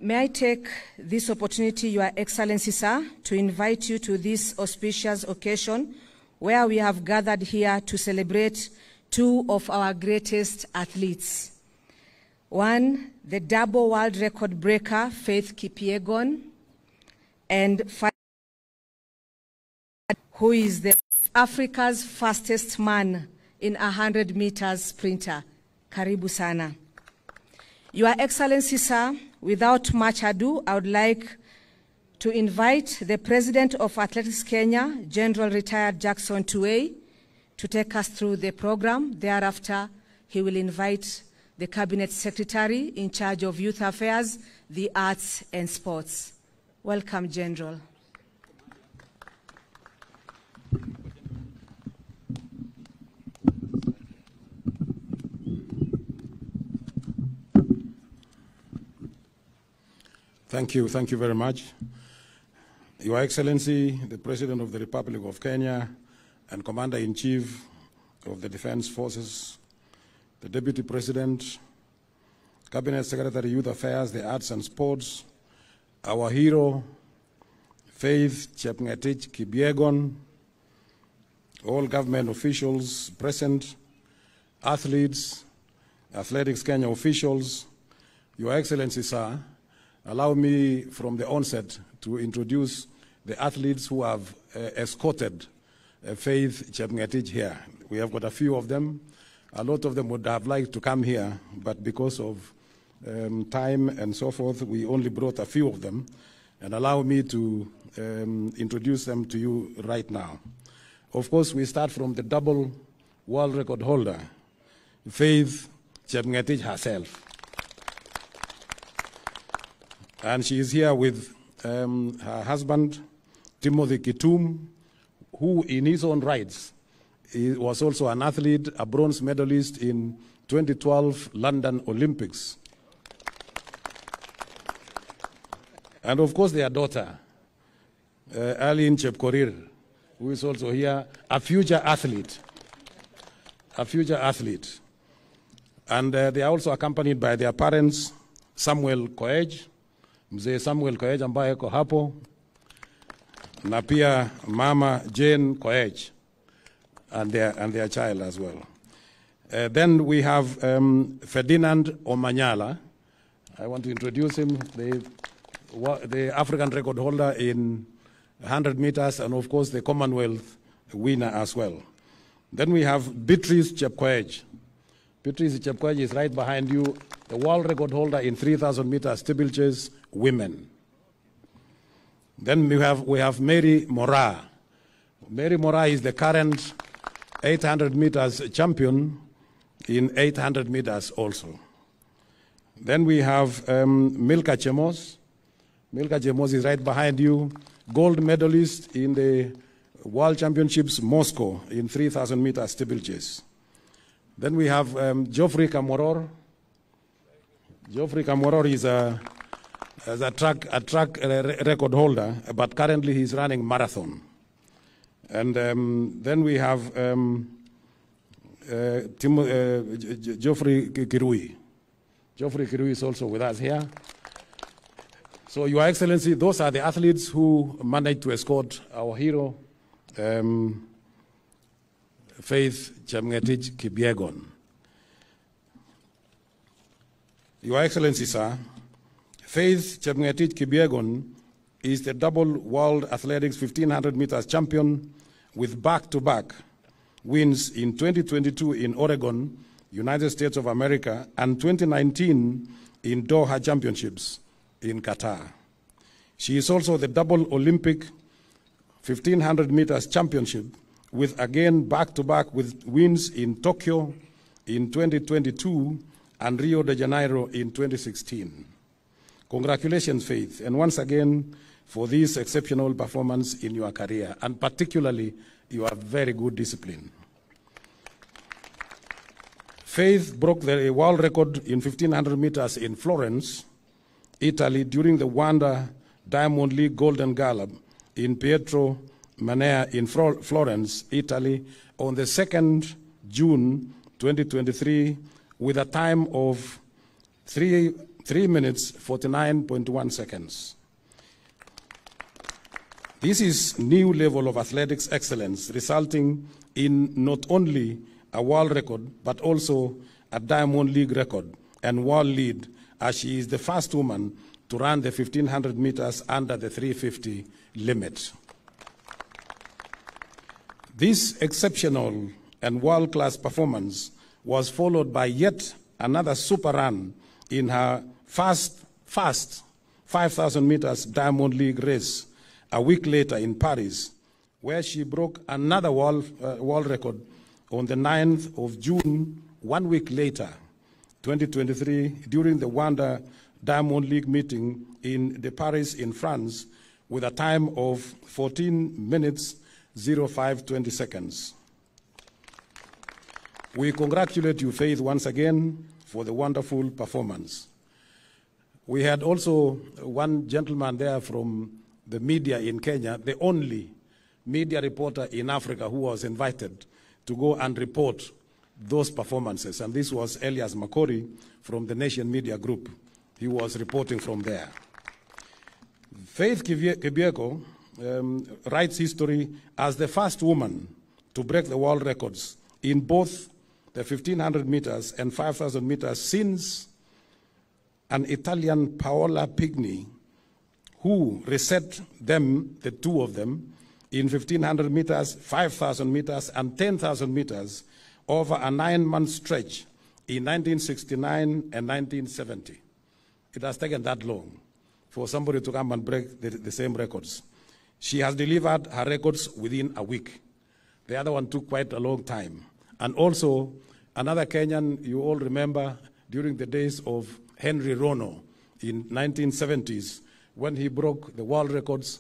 May I take this opportunity, Your Excellency, sir, to invite you to this auspicious occasion where we have gathered here to celebrate two of our greatest athletes. One, the double world record breaker, Faith Kipyegon, and who is Africa's fastest man in 100 meters sprinter. Karibu sana. Your Excellency, sir, without much ado, I would like to invite the President of Athletics Kenya, General Retired Jackson Tuwei, to take us through the program. Thereafter, he will invite the Cabinet Secretary in charge of Youth Affairs, the Arts and Sports. Welcome, General. Thank you very much. Your Excellency, the President of the Republic of Kenya and Commander-in-Chief of the Defense Forces, the Deputy President, Cabinet Secretary, Youth Affairs, the Arts and Sports, our hero, Faith Chepngetich Kipyegon, all government officials present, athletes, Athletics Kenya officials, Your Excellency, sir, allow me from the onset to introduce the athletes who have escorted Faith Chepngetich here. We have got a few of them. A lot of them would have liked to come here, but because of time and so forth, we only brought a few of them. And allow me to introduce them to you right now. Of course, we start from the double world record holder, Faith Chepngetich herself. And she is here with her husband, Timothy Kitum, who in his own rights was also an athlete, a bronze medalist in 2012 London Olympics. And of course their daughter, Aline Chepkorir, who is also here, a future athlete. And they are also accompanied by their parents, Samuel Koech, Mzee Samuel Koech ambaye yuko hapo, na pia Mama Jane Koech and their child as well. Then we have Ferdinand Omanyala. I want to introduce him, the African record holder in 100 meters and of course the Commonwealth winner as well. Then we have Beatrice Chepkoech. Beatrice Chepkoech is right behind you, the world record holder in 3,000 meters steeplechase women. Then we have Mary Moraa. Mary Moraa is the current 800 meters champion in 800 meters also. Then we have Milka Chemos. Milka Chemos is right behind you, gold medalist in the World Championships Moscow in 3,000 meters steeplechase. Then we have Geoffrey Kamworor. Geoffrey Kamworor is a track record holder, but currently he's running marathon. And then we have Geoffrey Kirui. Geoffrey Kirui is also with us here. So, Your Excellency, those are the athletes who managed to escort our hero, Faith Chepngetich Kipyegon. Your Excellency, sir, Faith Chepngetich Kipyegon is the double world athletics 1500 meters champion with back-to-back wins in 2022 in Oregon, United States of America, and 2019 in Doha Championships in Qatar. She is also the double Olympic 1500 meters championship with again back-to-back with wins in Tokyo in 2022 and Rio de Janeiro in 2016. Congratulations, Faith, and once again for this exceptional performance in your career, and particularly your very good discipline. Faith broke the world record in 1500 meters in Florence, Italy, during the Wanda Diamond League Golden Gala in Pietro Manea in Florence, Italy, on the 2nd June 2023, with a time of 3 3 minutes 49.1 seconds. This is new level of athletics excellence, resulting in not only a world record, but also a Diamond League record and world lead, as she is the first woman to run the 1,500 meters under the 350 limit. This exceptional and world-class performance was followed by yet another super run in her fast 5,000 meters Diamond League race a week later in Paris, where she broke another world record on the 9th of June, 1 week later, 2023, during the Wanda Diamond League meeting in Paris in France, with a time of 14 minutes 05:20 seconds. We congratulate you, Faith, once again for the wonderful performance. We had also one gentleman there from the media in Kenya, the only media reporter in Africa who was invited to go and report those performances, and this was Elias Makori from the Nation Media Group. He was reporting from there. Faith Kipyegon writes history as the first woman to break the world records in both the 1,500 meters and 5,000 meters since an Italian Paola Pigni, who reset them, the two of them, in 1,500 meters, 5,000 meters, and 10,000 meters over a 9-month stretch in 1969 and 1970. It has taken that long for somebody to come and break the same records. She has delivered her records within a week. The other one took quite a long time. And also, another Kenyan, you all remember, during the days of Henry Rono in 1970s, when he broke the world records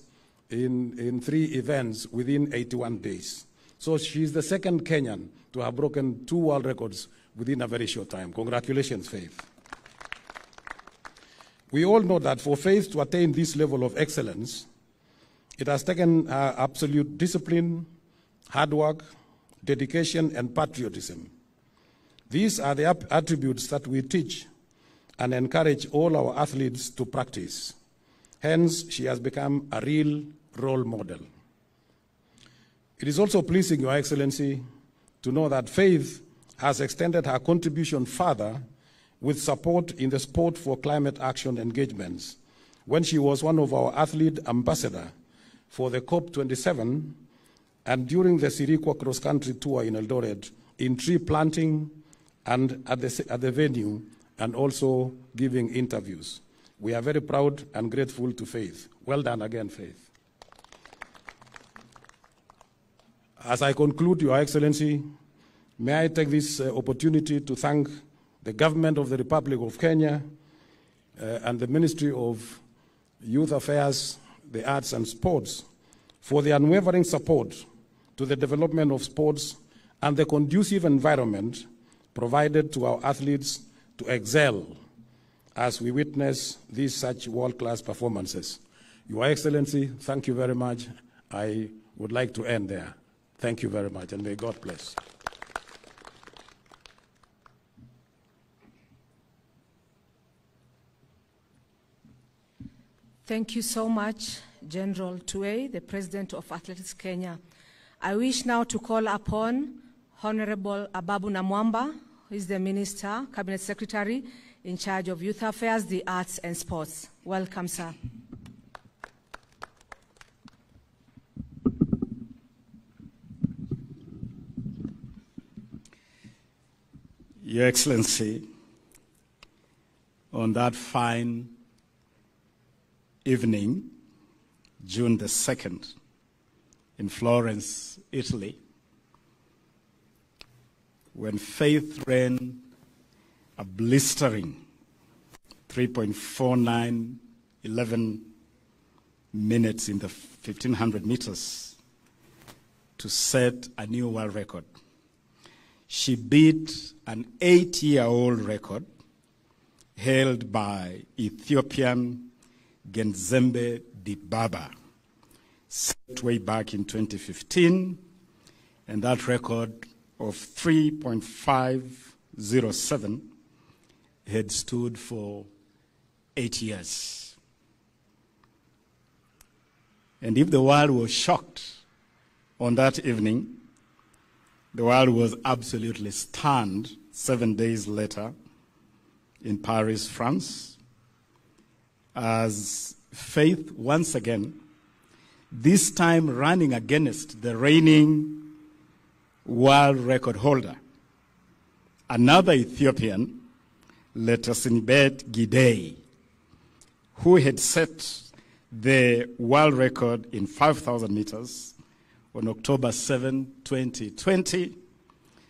in 3 events within 81 days. So she's the second Kenyan to have broken 2 world records within a very short time. Congratulations, Faith. We all know that for Faith to attain this level of excellence, it has taken absolute discipline, hard work, dedication, and patriotism. These are the attributes that we teach and encourage all our athletes to practice. Hence, she has become a real role model. It is also pleasing, Your Excellency, to know that Faith has extended her contribution further with support in the Sport for Climate Action engagements when she was one of our athlete ambassadors for the COP27 and during the Sirikwa cross-country tour in Eldoret in tree planting and at the venue, and also giving interviews. We are very proud and grateful to Faith. Well done again, Faith. As I conclude, Your Excellency, may I take this opportunity to thank the government of the Republic of Kenya and the Ministry of Youth Affairs, the Arts and Sports for the unwavering support to the development of sports and the conducive environment provided to our athletes to excel as we witness these such world-class performances. Your Excellency, thank you very much. I would like to end there. Thank you very much, and may God bless. Thank you so much, General Tuwei, the President of Athletics Kenya. I wish now to call upon Honorable Ababu Namwamba, who is the Minister, Cabinet Secretary, in charge of Youth Affairs, the Arts and Sports. Welcome, sir. Your Excellency, on that fine evening, June the 2nd, in Florence, Italy, when Faith ran a blistering 3.4911 minutes in the 1,500 meters to set a new world record. She beat an 8-year-old record held by Ethiopian Genzembe Dibaba, set way back in 2015, and that record of 3.507 had stood for 8 years. And if the world was shocked on that evening, the world was absolutely stunned 7 days later in Paris, France, as Faith once again, this time running against the reigning world record holder, another Ethiopian, Letesenibet Gidey, who had set the world record in 5,000 meters on October 7, 2020,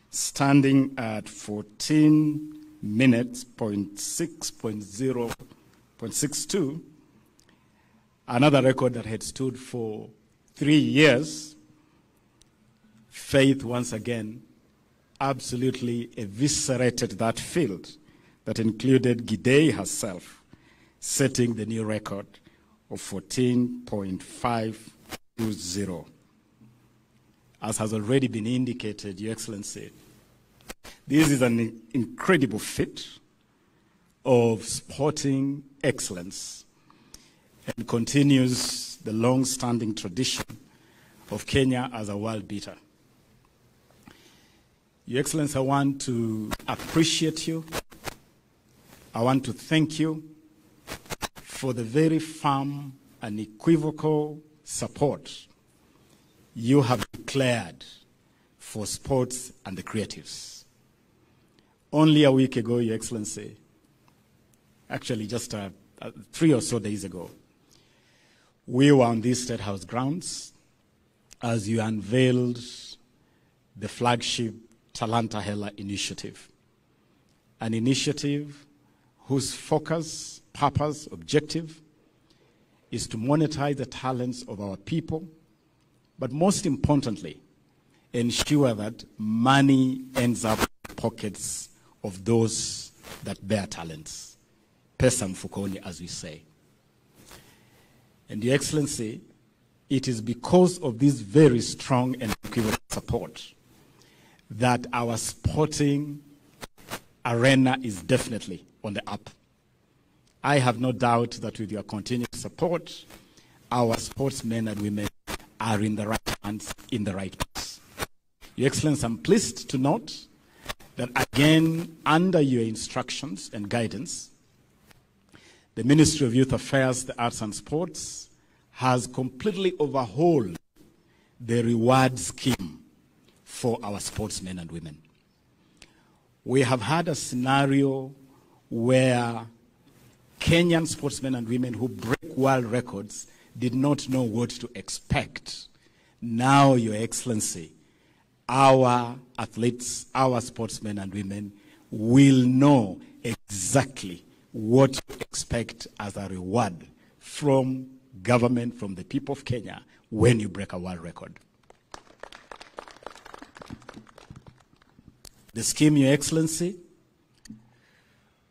standing at 14 minutes, 0.62, another record that had stood for 3 years. Faith once again absolutely eviscerated that field that included Gidey herself, setting the new record of 14.520. As has already been indicated, Your Excellency, this is an incredible feat of sporting excellence and continues the long-standing tradition of Kenya as a world beater. Your Excellency, I want to appreciate you. I want to thank you for the very firm and equivocal support you have declared for sports and the creatives. Only a week ago, Your Excellency, actually just 3 or so days ago, we were on these State House grounds as you unveiled the flagship Talanta Hela initiative, an initiative whose focus, purpose, objective is to monetize the talents of our people, but most importantly, ensure that money ends up in the pockets of those that bear talents. Pesa mfukoni, as we say. And Your Excellency, it is because of this very strong and equivocal support that our sporting arena is definitely on the up. I have no doubt that with your continued support, our sportsmen and women are in the right hands, in the right place. Your Excellency, I'm pleased to note that again, under your instructions and guidance, the Ministry of Youth Affairs, the Arts and Sports has completely overhauled the reward scheme for our sportsmen and women. We have had a scenario where Kenyan sportsmen and women who break world records did not know what to expect. Now, Your Excellency, our athletes, our sportsmen and women will know exactly what to expect as a reward from government, from the people of Kenya, when you break a world record. The scheme, Your Excellency,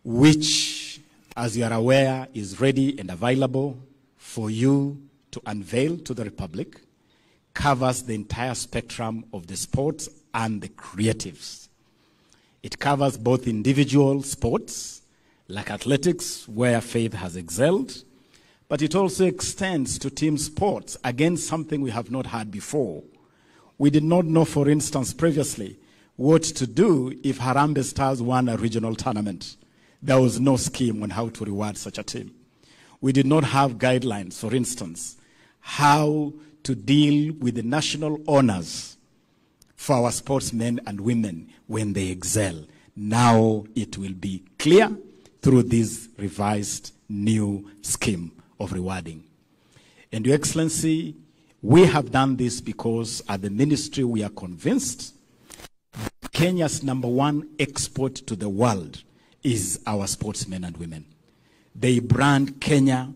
which, as you are aware, is ready and available for you to unveil to the Republic, covers the entire spectrum of the sports and the creatives. It covers both individual sports, like athletics, where Faith has excelled, but it also extends to team sports, again, something we have not had before. We did not know, for instance, previously, what to do if Harambee Stars won a regional tournament. There was no scheme on how to reward such a team. We did not have guidelines, for instance, how to deal with the national honors for our sportsmen and women when they excel. Now it will be clear through this revised new scheme of rewarding. And Your Excellency, we have done this because at the ministry we are convinced Kenya's #1 export to the world is our sportsmen and women. They brand Kenya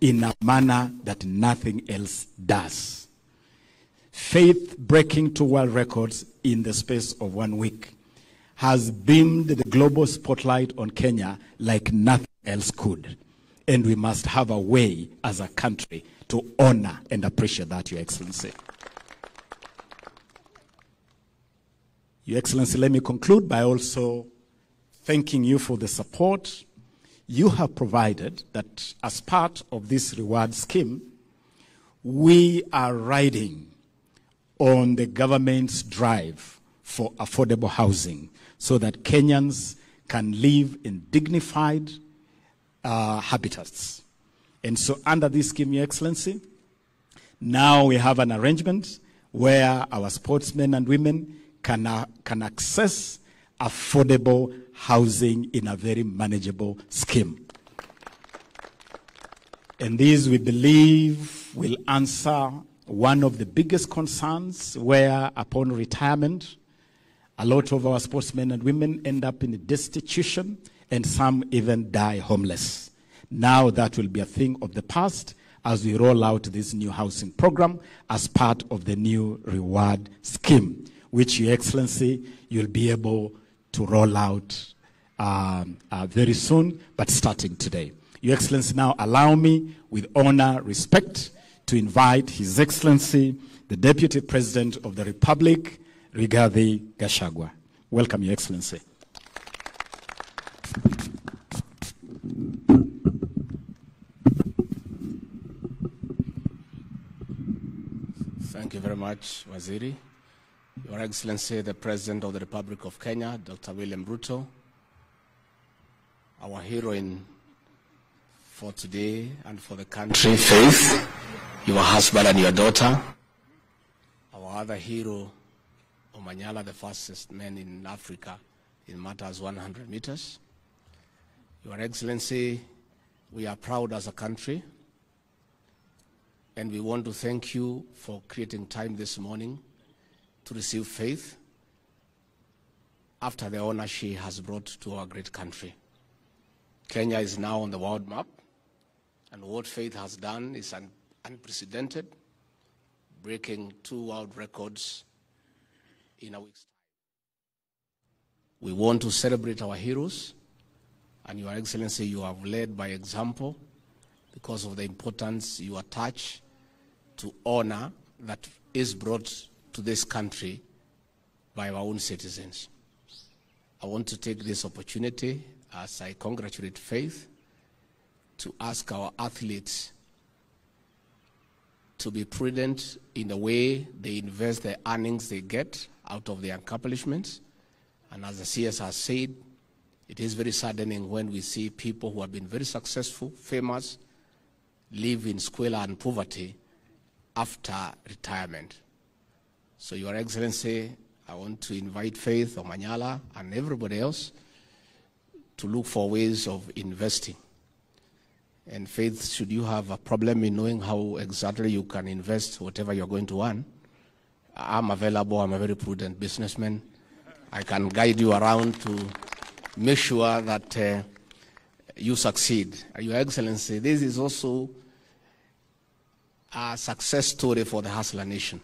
in a manner that nothing else does. Faith breaking 2 world records in the space of 1 week has beamed the global spotlight on Kenya like nothing else could. And we must have a way as a country to honor and appreciate that, Your Excellency. Your Excellency, let me conclude by also thanking you for the support you have provided that as part of this reward scheme, we are riding on the government's drive for affordable housing so that Kenyans can live in dignified habitats. And so under this scheme, Your Excellency, now we have an arrangement where our sportsmen and women can access affordable housing in a very manageable scheme. And this, we believe, will answer one of the biggest concerns where, upon retirement, a lot of our sportsmen and women end up in destitution and some even die homeless. Now that will be a thing of the past as we roll out this new housing program as part of the new reward scheme, which, Your Excellency, you'll be able to roll out very soon, but starting today. Your Excellency, now allow me, with honor, respect, to invite His Excellency, the Deputy President of the Republic, Rigathi Gachagua. Welcome, Your Excellency. Thank you very much, Waziri. Your Excellency, the President of the Republic of Kenya, Dr. William Ruto, our heroine for today and for the country, Faith, your husband and your daughter, our other hero, Omanyala, the fastest man in Africa in matters 100 meters. Your Excellency, we are proud as a country, and we want to thank you for creating time this morning to receive Faith after the honor she has brought to our great country. Kenya is now on the world map, and what Faith has done is unprecedented, breaking 2 world records in a week's time. We want to celebrate our heroes, and Your Excellency, you have led by example because of the importance you attach to honor that is brought to this country by our own citizens. I want to take this opportunity, as I congratulate Faith, to ask our athletes to be prudent in the way they invest the earnings they get out of their accomplishments. And as the CS has said, it is very saddening when we see people who have been very successful, famous, live in squalor and poverty after retirement. So, Your Excellency, I want to invite Faith, Omanyala, and everybody else to look for ways of investing. And Faith, should you have a problem in knowing how exactly you can invest whatever you're going to earn, I'm available. I'm a very prudent businessman. I can guide you around to make sure that you succeed. Your Excellency, this is also a success story for the Hustler Nation.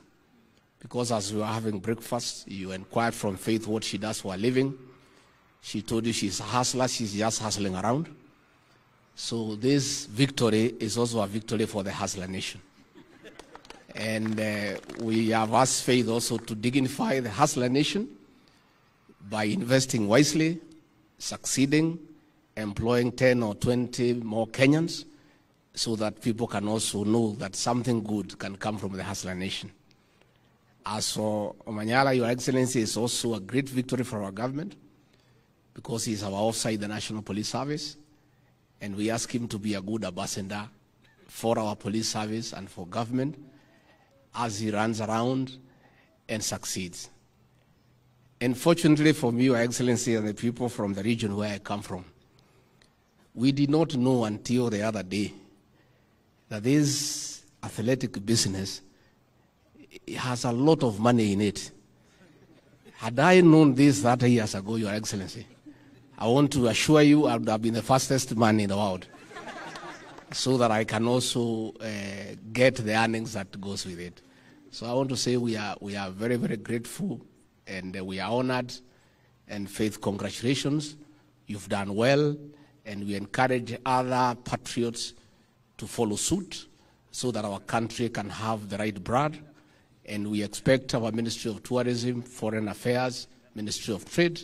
Because as we were having breakfast, you inquired from Faith what she does for a living. She told you she's a hustler, she's just hustling around. So this victory is also a victory for the Hustler Nation. And we have asked Faith also to dignify the Hustler Nation by investing wisely, succeeding, employing 10 or 20 more Kenyans, so that people can also know that something good can come from the Hustler Nation. As for Omanyala, Your Excellency, is also a great victory for our government because he's our offside the National Police Service, and we ask him to be a good ambassador for our police service and for government as he runs around and succeeds. And fortunately for me, Your Excellency, and the people from the region where I come from, we did not know until the other day that this athletic business has a lot of money in it. Had I known this 30 years ago, Your Excellency, I want to assure you I would have been the fastest man in the world so that I can also get the earnings that goes with it. So I want to say we are very, very grateful, and we are honored. And Faith, congratulations. You've done well, and we encourage other patriots to follow suit so that our country can have the right blood. And we expect our Ministry of Tourism, Foreign Affairs, Ministry of Trade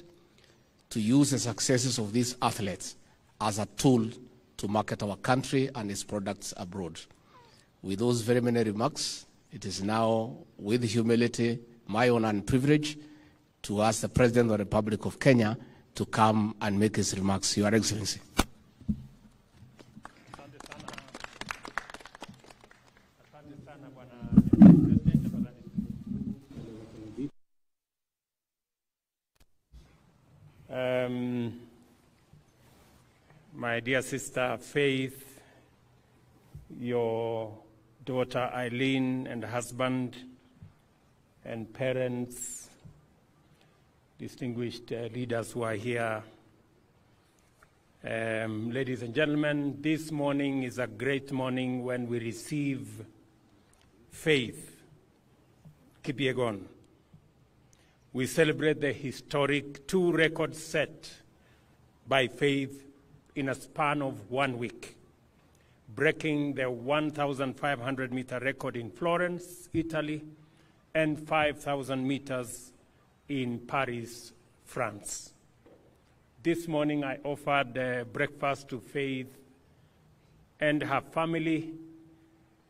to use the successes of these athletes as a tool to market our country and its products abroad. With those very many remarks, it is now with humility, my honor and privilege, to ask the President of the Republic of Kenya to come and make his remarks. Your Excellency. My dear sister Faith, your daughter Eileen and husband and parents, distinguished leaders who are here, ladies and gentlemen, this morning is a great morning when we receive Faith Kipyegon. We celebrate the historic 2 records set by Faith in a span of 1 week, breaking the 1,500-meter record in Florence, Italy, and 5,000 meters in Paris, France. This morning I offered breakfast to Faith and her family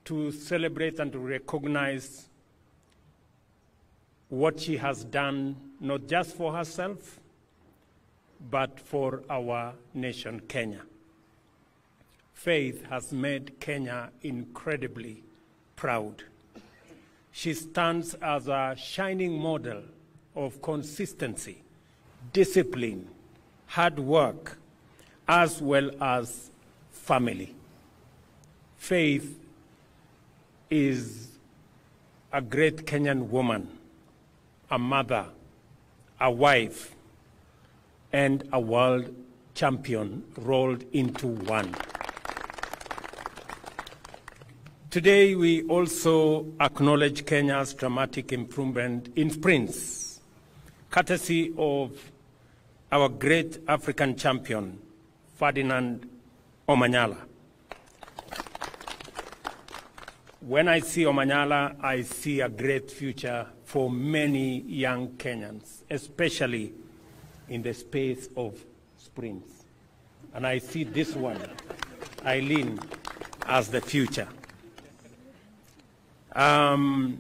to celebrate and to recognize what she has done, not just for herself, but for our nation, Kenya. Faith has made Kenya incredibly proud. She stands as a shining model of consistency, discipline, hard work, as well as family. Faith is a great Kenyan woman, a mother, a wife, and a world champion rolled into one. Today, we also acknowledge Kenya's dramatic improvement in sprints, courtesy of our great African champion, Ferdinand Omanyala. When I see Omanyala, I see a great future for many young Kenyans, especially in the space of sprints. And I see this one, Eileen, as the future. I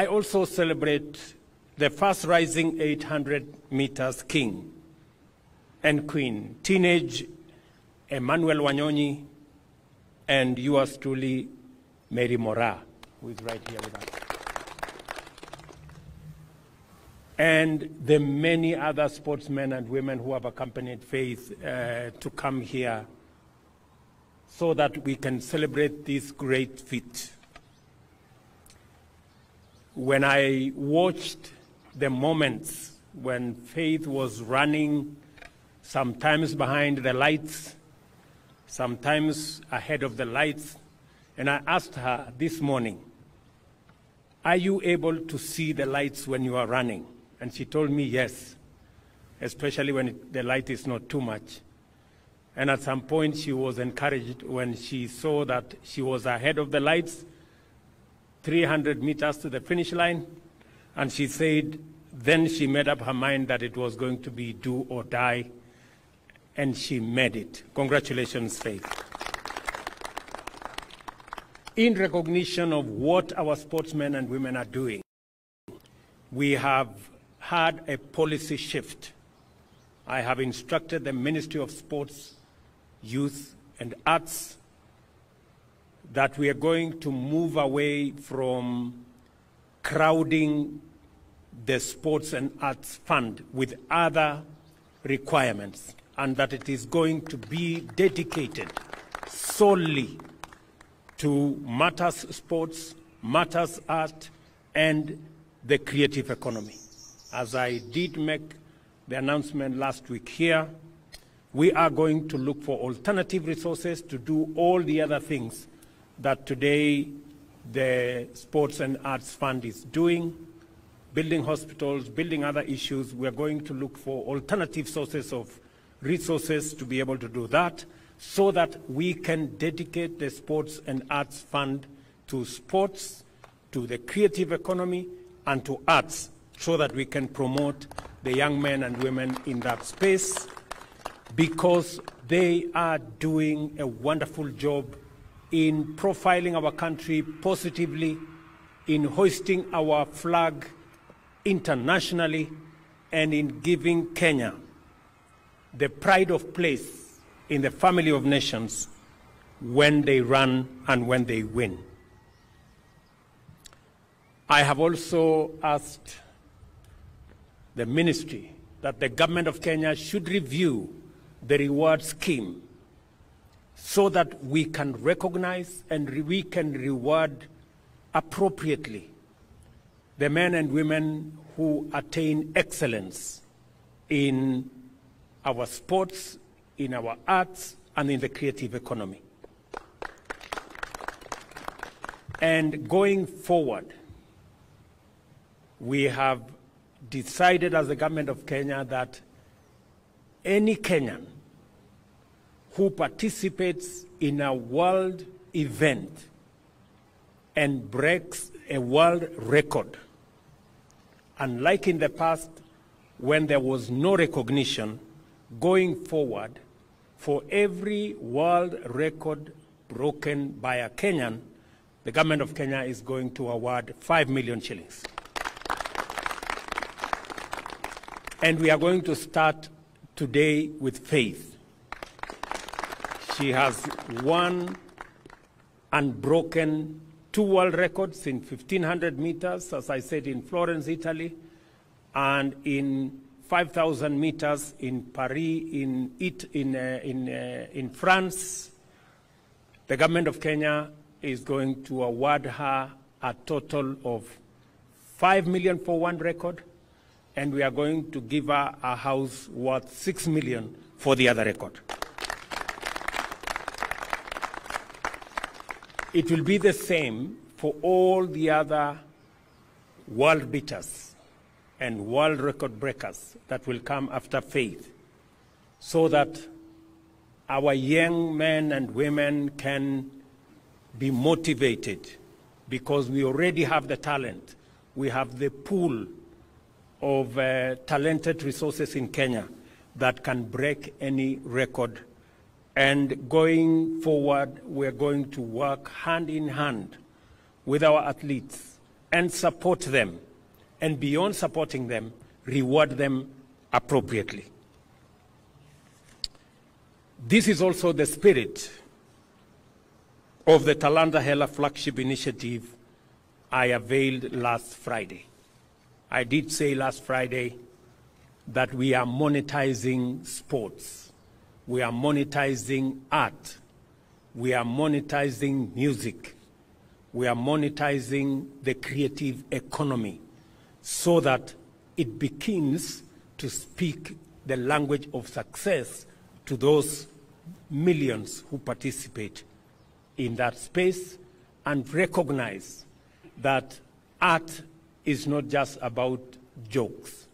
also celebrate the first rising 800 meters king and queen, teenage Emmanuel Wanyonyi, and yours truly, Mary Mora, who is right here with us. And the many other sportsmen and women who have accompanied Faith to come here so that we can celebrate this great feat. When I watched the moments when Faith was running, sometimes behind the lights, sometimes ahead of the lights, and I asked her this morning, are you able to see the lights when you are running? And she told me yes, especially when the light is not too much. And at some point she was encouraged when she saw that she was ahead of the lights, 300 meters to the finish line, and she said then she made up her mind that it was going to be do or die, and she made it. Congratulations, Faith. In recognition of what our sportsmen and women are doing, we have had a policy shift. I have instructed the Ministry of Sports, Youth and Arts that we are going to move away from crowding the Sports and Arts Fund with other requirements, and that it is going to be dedicated solely to matters sports, matters art, and the creative economy. As I did make the announcement last week here, we are going to look for alternative resources to do all the other things that today the Sports and Arts Fund is doing, building hospitals, building other issues. We are going to look for alternative sources of resources to be able to do that, so that we can dedicate the Sports and Arts Fund to sports, to the creative economy, and to arts, so that we can promote the young men and women in that space. because they are doing a wonderful job in profiling our country positively, in hoisting our flag internationally, and in giving Kenya the pride of place in the family of nations when they run and when they win. I have also asked the ministry that the government of Kenya should review the reward scheme so that we can recognize and we can reward appropriately the men and women who attain excellence in our sports, in our arts, and in the creative economy. And going forward, we have decided as the government of Kenya that any Kenyan who participates in a world event and breaks a world record, unlike in the past when there was no recognition, going forward, for every world record broken by a Kenyan, the government of Kenya is going to award 5 million shillings. And we are going to start today with Faith. She has won unbroken 2 world records in 1,500 meters, as I said, in Florence, Italy, and in 5,000 meters in Paris, in France. The government of Kenya is going to award her a total of 5 million for 1 record, and we are going to give her a house worth 6 million for the other record. It will be the same for all the other world beaters and world record breakers that will come after Faith, so that our young men and women can be motivated, because we already have the talent. We have the pool of talented resources in Kenya that can break any record. And going forward, we're going to work hand in hand with our athletes and support them. And beyond supporting them, reward them appropriately. This is also the spirit of the Talanta Hela flagship initiative I availed last Friday. I did say last Friday that we are monetizing sports. We are monetizing art. We are monetizing music. We are monetizing the creative economy so that it begins to speak the language of success to those millions who participate in that space, and recognize that art is not just about jokes.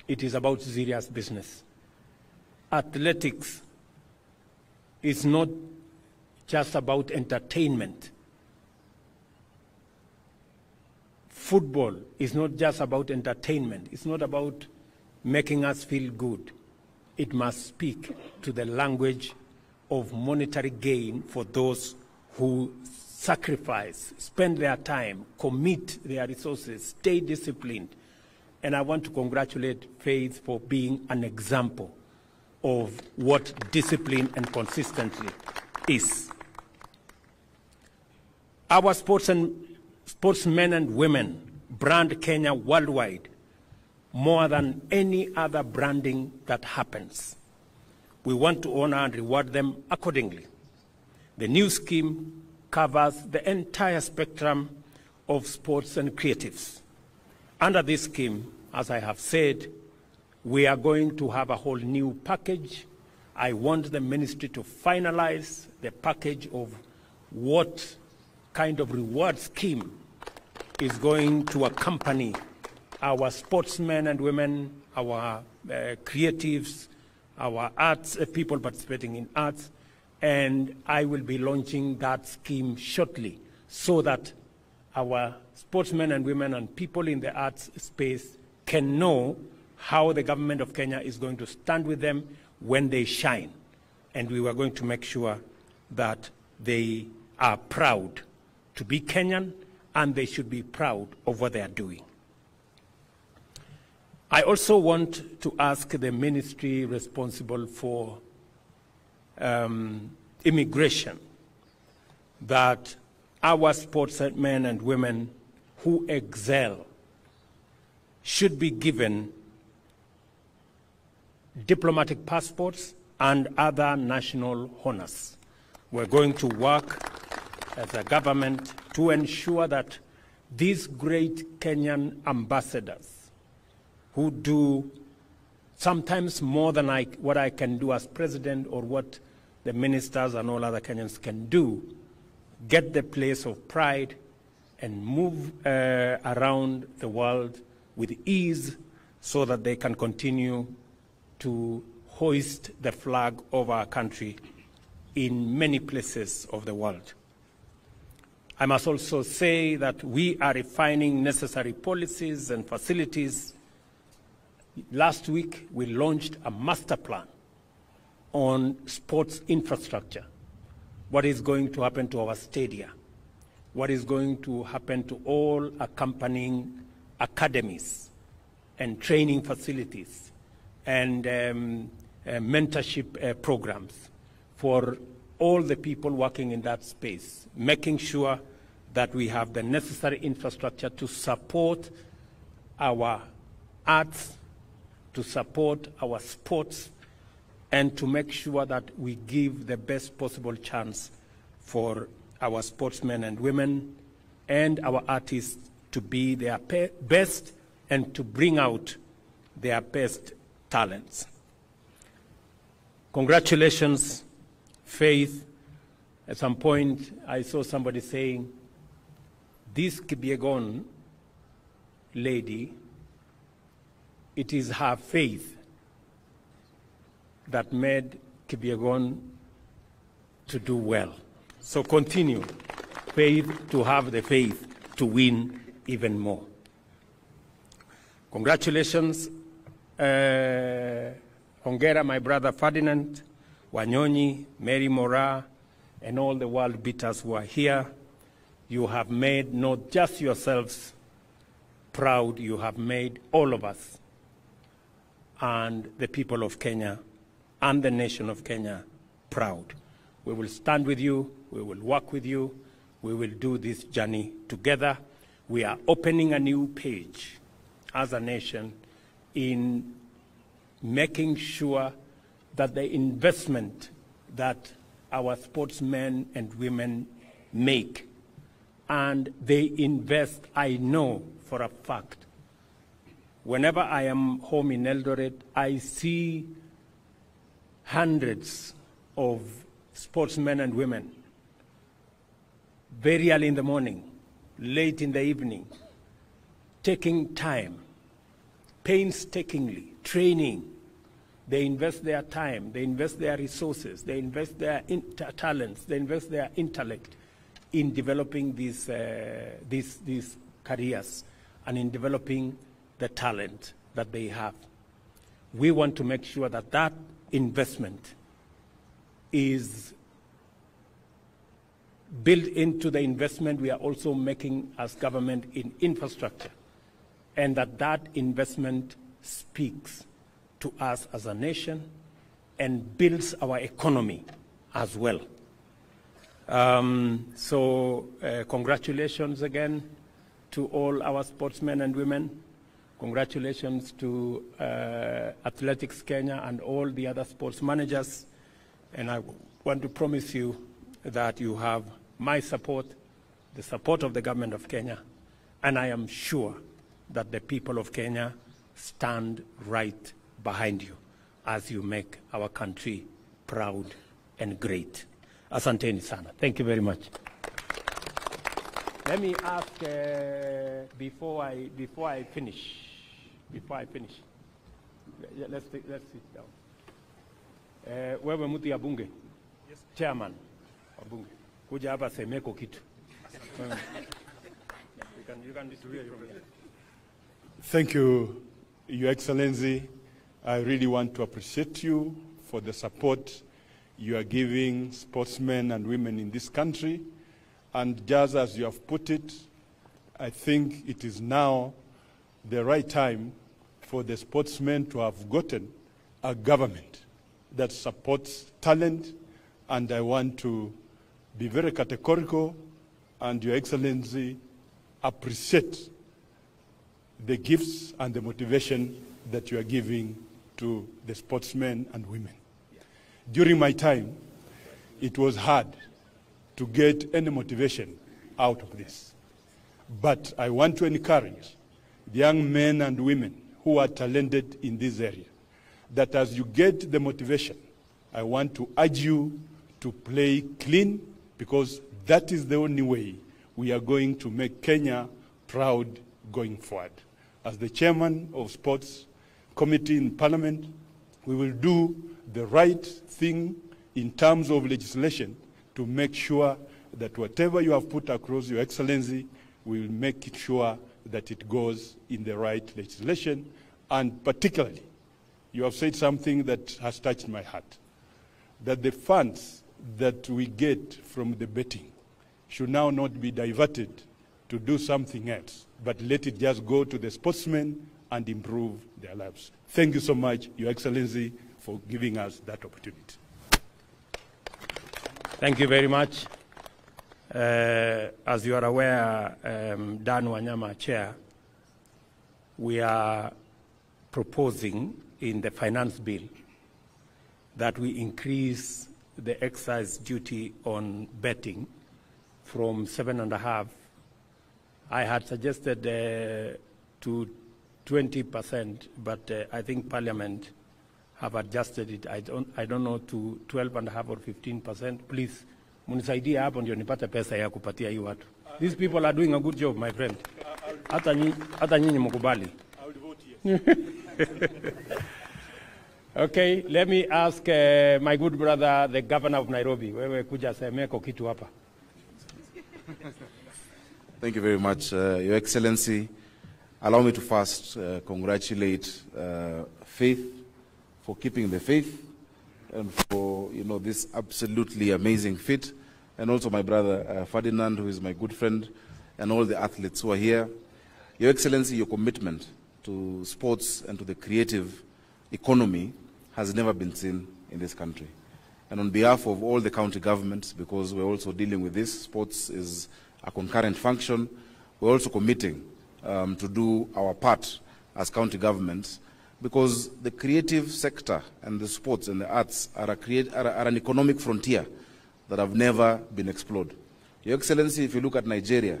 It is about serious business. Athletics is not just about entertainment. Football is not just about entertainment. It's not about making us feel good. It must speak to the language of monetary gain for those who sacrifice, spend their time, commit their resources, stay disciplined. And I want to congratulate Faith for being an example of what discipline and consistency is. Our sportsmen and women brand Kenya worldwide more than any other branding that happens. We want to honor and reward them accordingly. The new scheme covers the entire spectrum of sports and creatives. Under this scheme, as I have said, we are going to have a whole new package. I want the ministry to finalize the package of what kind of reward scheme is going to accompany our sportsmen and women, our creatives, our arts, people participating in arts, and I will be launching that scheme shortly so that our sportsmen and women and people in the arts space can know how the government of Kenya is going to stand with them when they shine. And we were going to make sure that they are proud to be Kenyan, and they should be proud of what they are doing. I also want to ask the ministry responsible for immigration that our sportsmen and women who excel should be given diplomatic passports and other national honors. We're going to work as a government to ensure that these great Kenyan ambassadors who do sometimes more than what I can do as president or what the ministers and all other Kenyans can do, get the place of pride and move around the world with ease so that they can continue to hoist the flag of our country in many places of the world. I must also say that we are refining necessary policies and facilities. Last week, we launched a master plan on sports infrastructure. What is going to happen to our stadia? What is going to happen to all accompanying academies and training facilities and mentorship programs for all the people working in that space, making sure that we have the necessary infrastructure to support our arts, to support our sports, and to make sure that we give the best possible chance for our sportsmen and women and our artists to be their best and to bring out their best talents. Congratulations, Faith. At some point, I saw somebody saying, this Kipyegon lady, it is her faith that made Kipyegon to do well. So continue, Faith, to have the faith to win even more. Congratulations, Hongera, my brother Ferdinand, Wanyonyi, Mary Mora, and all the world beaters who are here. You have made not just yourselves proud, you have made all of us and the people of Kenya and the nation of Kenya proud. We will stand with you, we will work with you, we will do this journey together. We are opening a new page as a nation in making sure that the investment that our sportsmen and women make, and they invest, I know for a fact. Whenever I am home in Eldoret, I see hundreds of sportsmen and women very early in the morning, late in the evening, taking time, painstakingly, training. They invest their time, they invest their resources, they invest their talents, they invest their intellect in developing these careers and in developing the talent that they have. We want to make sure that that investment is built into the investment we are also making as government in infrastructure, and that that investment speaks to us as a nation and builds our economy as well. Congratulations again to all our sportsmen and women. Congratulations to Athletics Kenya and all the other sports managers. And I want to promise you that you have my support, the support of the government of Kenya, and I am sure that the people of Kenya stand right behind you as you make our country proud and great. Asanteni sana. Thank you very much. Let me ask before I finish. Let's sit down. Wewe mtu ya bunge? Yes. Chairman wa bunge. Kuja hapa semeko kitu. You can distribute from here. Thank you, Your Excellency, I really want to appreciate you for the support you are giving sportsmen and women in this country. And just as you have put it, I think it is now the right time for the sportsmen to have gotten a government that supports talent. And I want to be very categorical, and Your Excellency, appreciate the gifts and the motivation that you are giving to the sportsmen and women. During my time, it was hard to get any motivation out of this. But I want to encourage the young men and women who are talented in this area, that as you get the motivation, I want to urge you to play clean, because that is the only way we are going to make Kenya proud going forward. As the chairman of Sports Committee in Parliament, we will do the right thing in terms of legislation to make sure that whatever you have put across, Your Excellency, we will make it sure that it goes in the right legislation. And particularly, you have said something that has touched my heart, that the funds that we get from the betting should now not be diverted to do something else, but let it just go to the sportsmen and improve their lives. Thank you so much, Your Excellency, for giving us that opportunity. Thank you very much. As you are aware, Dan Wanyama, Chair, we are proposing in the finance bill that we increase the excise duty on betting from 7.5%. I had suggested to 20%, but I think Parliament have adjusted it. I don't know, to 12.5% or 15%. Please, munisaidie hapo ndio nipate pesa ya kupatia hii watu. These people are doing a good job, my friend. Hata nyinyi mkubali. I would vote yes. Okay, let me ask my good brother, the governor of Nairobi. Wewe kuja semeko kitu hapa. Thank you very much, Your Excellency. Allow me to first congratulate Faith for keeping the faith and for this absolutely amazing feat, and also my brother Ferdinand, who is my good friend, and all the athletes who are here. Your Excellency, your commitment to sports and to the creative economy has never been seen in this country. And on behalf of all the county governments, because we're also dealing with this, sports is a concurrent function, we're also committing to do our part as county governments, because the creative sector and the sports and the arts are an economic frontier that have never been explored. Your Excellency, if you look at Nigeria,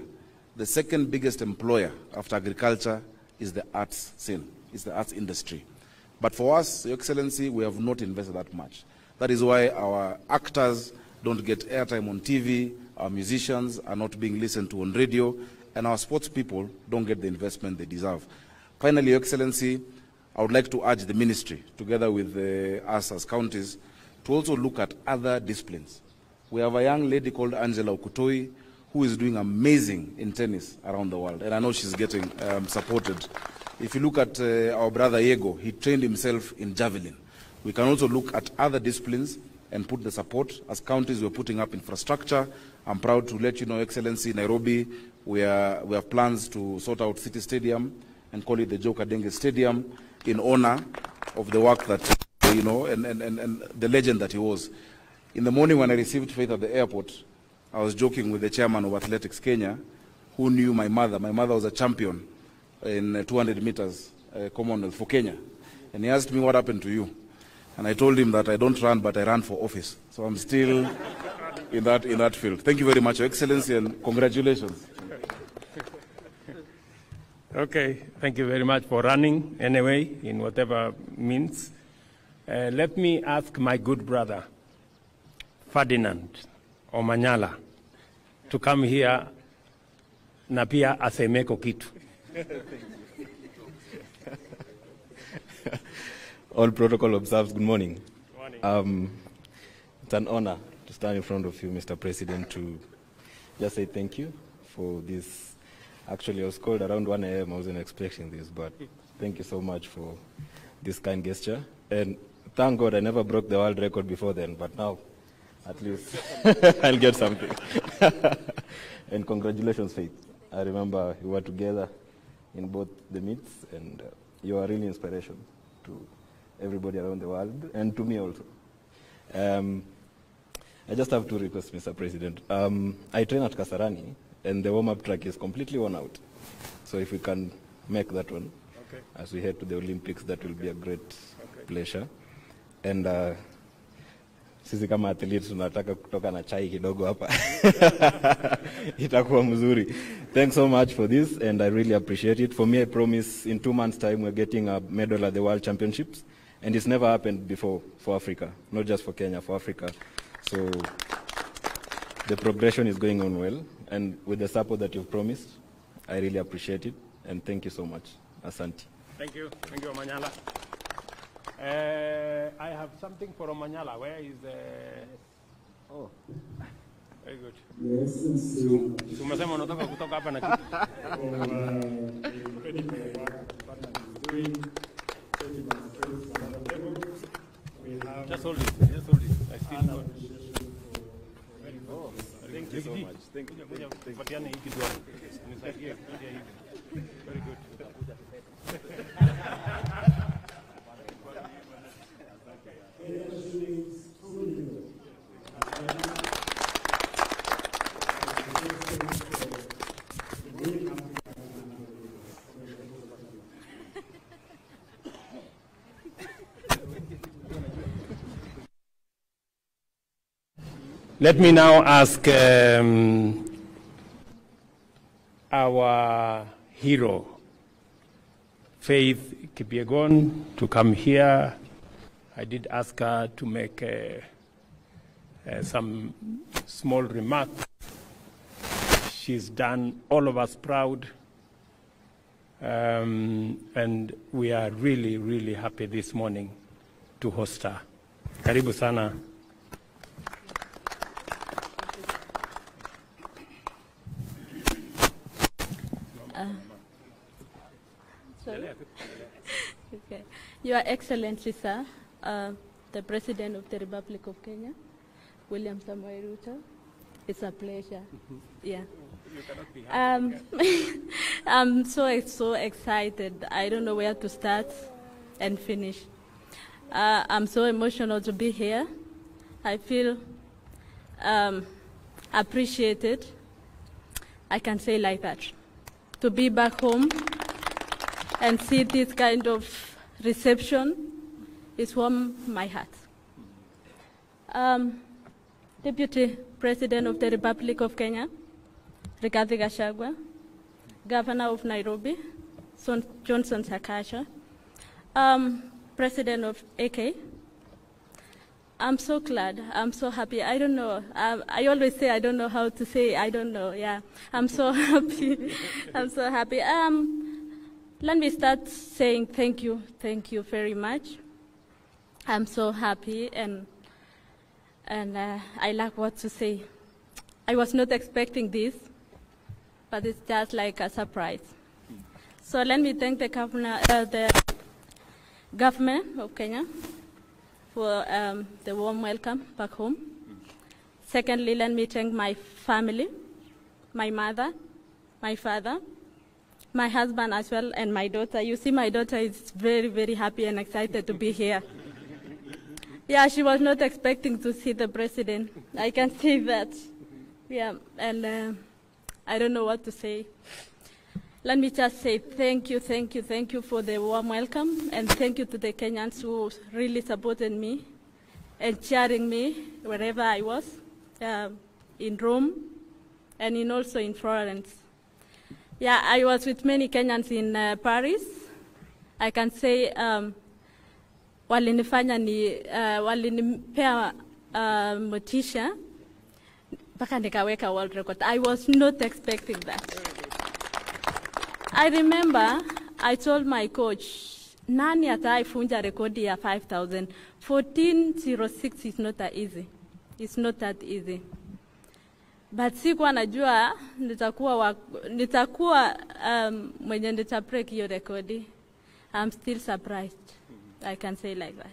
the second biggest employer after agriculture is the arts scene, is the arts industry. But for us, Your Excellency, we have not invested that much. That is why our actors don't get airtime on TV, our musicians are not being listened to on radio, and our sports people don't get the investment they deserve. Finally, Your Excellency, I would like to urge the ministry, together with us as counties, to also look at other disciplines. We have a young lady called Angela Okutoi, who is doing amazing in tennis around the world, and I know she's getting supported. If you look at our brother Yego, he trained himself in javelin. We can also look at other disciplines and put the support. As counties, we're putting up infrastructure. I'm proud to let you know, Excellency, Nairobi, we have plans to sort out City Stadium and call it the Joe Kadenge Stadium in honor of the work that, and the legend that he was. In the morning when I received Faith at the airport, I was joking with the chairman of Athletics Kenya, who knew my mother. My mother was a champion in 200 meters Commonwealth for Kenya. And he asked me, what happened to you? And I told him that I don't run, but I ran for office. So I'm still in that field. Thank you very much, Your Excellency, and congratulations. Okay, thank you very much for running anyway, in whatever means. Let me ask my good brother, Ferdinand Omanyala, to come here na pia asemeko kitu. All protocol observed. Good morning. Good morning. It's an honor to stand in front of you, Mr. President, to just say thank you for this. Actually, I was called around 1 a.m. I wasn't expecting this, but Thank you so much for this kind gesture. And thank God I never broke the world record before then, but now at least I'll get something. And congratulations, Faith. I remember we were together in both the meets, and you are really inspiration to everybody around the world, and to me also. I just have two requests, Mr. President. I train at Kasarani, and the warm-up track is completely worn out. So if we can make that one, okay, as we head to the Olympics, that will be a great pleasure. And sisi kama athletes tunataka kutoka na chai kidogo hapa. Itakuwa mzuri. Thanks so much for this, and I really appreciate it. For me, I promise in 2 months' time we're getting a medal at the World Championships, and it's never happened before for Africa, not just for Kenya, for Africa. So the progression is going on well, and with the support that you've promised, I really appreciate it, and thank you so much. Asante. Thank you, Omanyala. I have something for Omanyala. Where is the... Oh, very good. Yes, Umesema unataka kutoka hapa na kitu. Just hold it. I still got it. Oh, thank you so much. Thank you. Very good. Let me now ask our hero, Faith Kipyegon, to come here. I did ask her to make some small remarks. She's done all of us proud, and we are really, really happy this morning to host her. Karibu sana. Okay. Your Excellency, sir, the President of the Republic of Kenya, William Ruto, it's a pleasure. Yeah. I'm so excited. I don't know where to start and finish. I'm so emotional to be here. I feel appreciated. I can say like that. To be back home and see this kind of reception is warm my heart. Deputy President of the Republic of Kenya, Rigathi Gachagua, Governor of Nairobi, Johnson Sakaja, President of AK, I'm so glad, I'm so happy. I don't know, I always say I don't know how to say, I don't know, yeah. I'm so happy, I'm so happy. Let me start saying thank you very much. I'm so happy, and I lack what to say. I was not expecting this, but it's just like a surprise. So let me thank the government of Kenya for the warm welcome back home. Secondly, let me thank my family, my mother, my father, my husband as well, and my daughter. You see, my daughter is very, very happy and excited to be here. Yeah, she was not expecting to see the president. I can say that. Yeah, and I don't know what to say. Let me just say thank you for the warm welcome, and thank you to the Kenyans who really supported me and cheering me wherever I was, in Rome and also in Florence. Yeah, I was with many Kenyans in Paris. I can say walinipea motisha mpaka nikaweka world record. I was not expecting that. I remember I told my coach, nani ataifunja rekodi ya 5,000? 14:06 is not that easy. It's not that easy. But sikuwa najua nitakuwa mwenye nita break hiyo rekodi. I'm still surprised. I can say like that.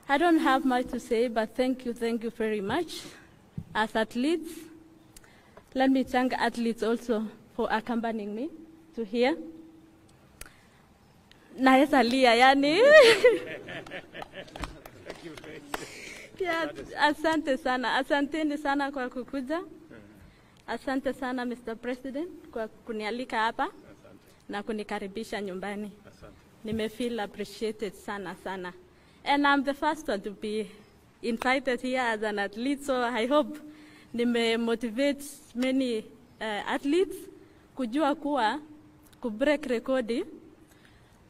I don't have much to say, but thank you very much. As athletes, let me thank athletes also for accompanying me to here. Naeza lia, yani. Yeah, asante sana. Asanteni sana kwa kukuja. Asante sana Mr. President kwa kunialika hapa na kunikaribisha nyumbani. Feel appreciated sana sana. And I'm the first one to be invited here as an athlete, so I hope motivate many athletes kujua kuwa kubreak rekodi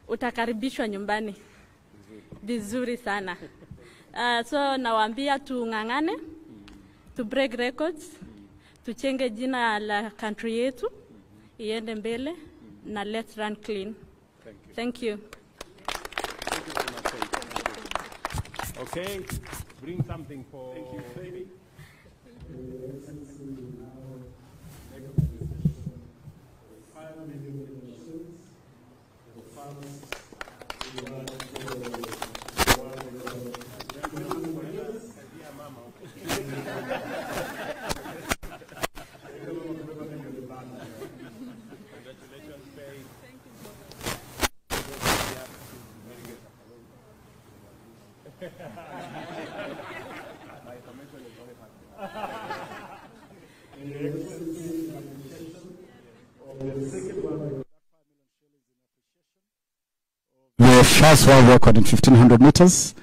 utakaribishwa nyumbani vizuri sana. So nawaambia tung'ang'ane, to break records, tuchenge jina la country yetu, iende mbele, na let's run clean. Thank you. Okay, bring something for... Thank you, Fabi. The first world record in 1500 meters,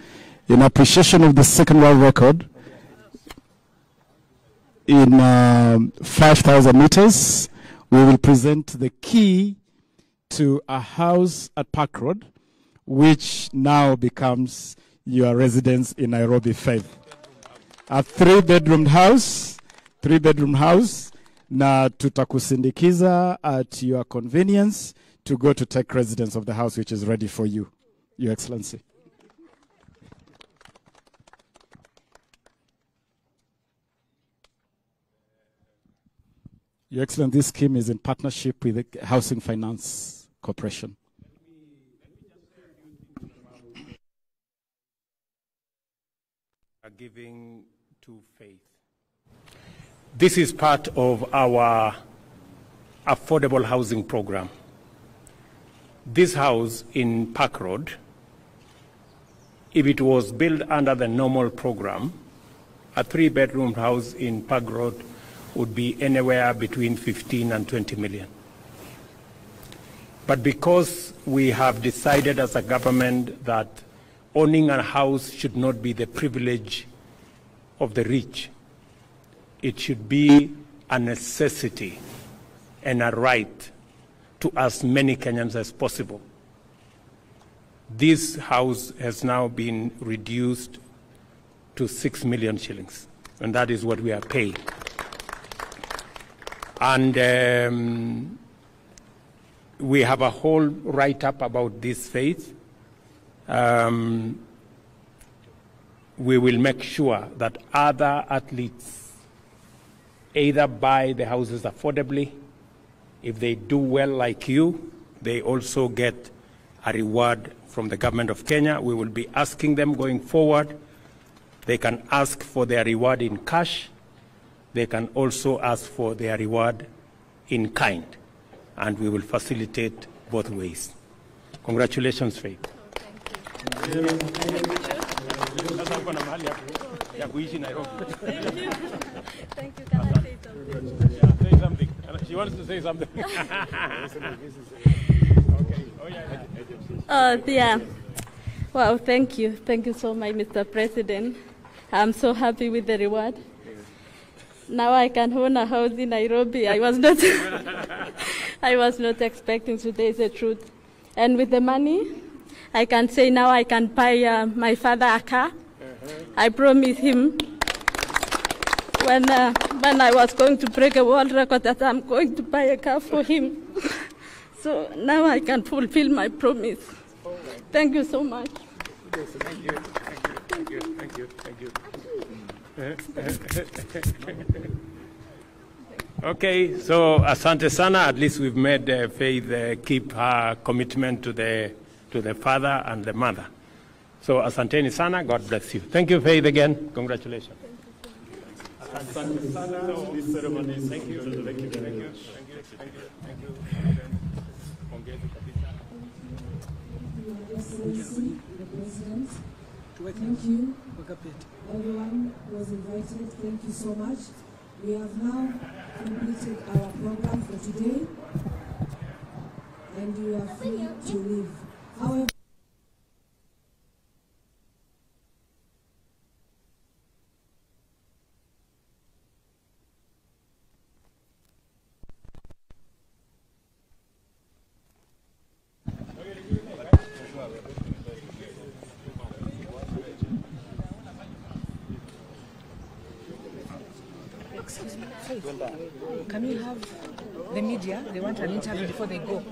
in appreciation of the second world record in 5000 meters, we will present the key to a house at Park Road, which now becomes your residence in Nairobi 5. A three-bedroom house, na tutakusindikiza at your convenience to go to take residence of the house, which is ready for you, Your Excellency. Your Excellency, this scheme is in partnership with the Housing Finance Corporation. Giving to faith. This is part of our affordable housing program. This house in Park Road, if it was built under the normal program, a three-bedroom house in Park Road would be anywhere between 15 and 20 million. But because we have decided as a government that owning a house should not be the privilege of the rich, it should be a necessity and a right to as many Kenyans as possible. This house has now been reduced to 6 million shillings, and that is what we are paying. And we have a whole write-up about this faith. We will make sure that other athletes either buy the houses affordably. If they do well like you, they also get a reward from the government of Kenya. We will be asking them going forward. They can ask for their reward in cash. They can also ask for their reward in kind. And we will facilitate both ways. Congratulations, Faith. Thank you. Thank you. Can I say something? Yeah, say something. She wants to say something. Okay. Yeah. Wow, thank you. Thank you so much, Mr. President. I'm so happy with the reward. Now I can own a house in Nairobi. I was not expecting today, is the truth. And with the money, I can say now I can buy my father a car. I promised him when I was going to break a world record that I'm going to buy a car for him. So now I can fulfill my promise. Thank you so much. Thank you. Thank you. Thank you. Thank you. Thank you. Okay, so asante sana. At least we've made Faith keep her commitment to the father and the mother. So asanteni sana. God bless you. Thank you, Faith, again. Congratulations. Asante sana. This ceremony. Thank you. Thank you. Thank you. Thank you. Thank you. Thank you. Excellency, the President, thank you. Everyone who was invited, thank you so much. We have now completed our program for today, and you are free to leave. However, Excuse me, can we have the media? They want an interview before they go.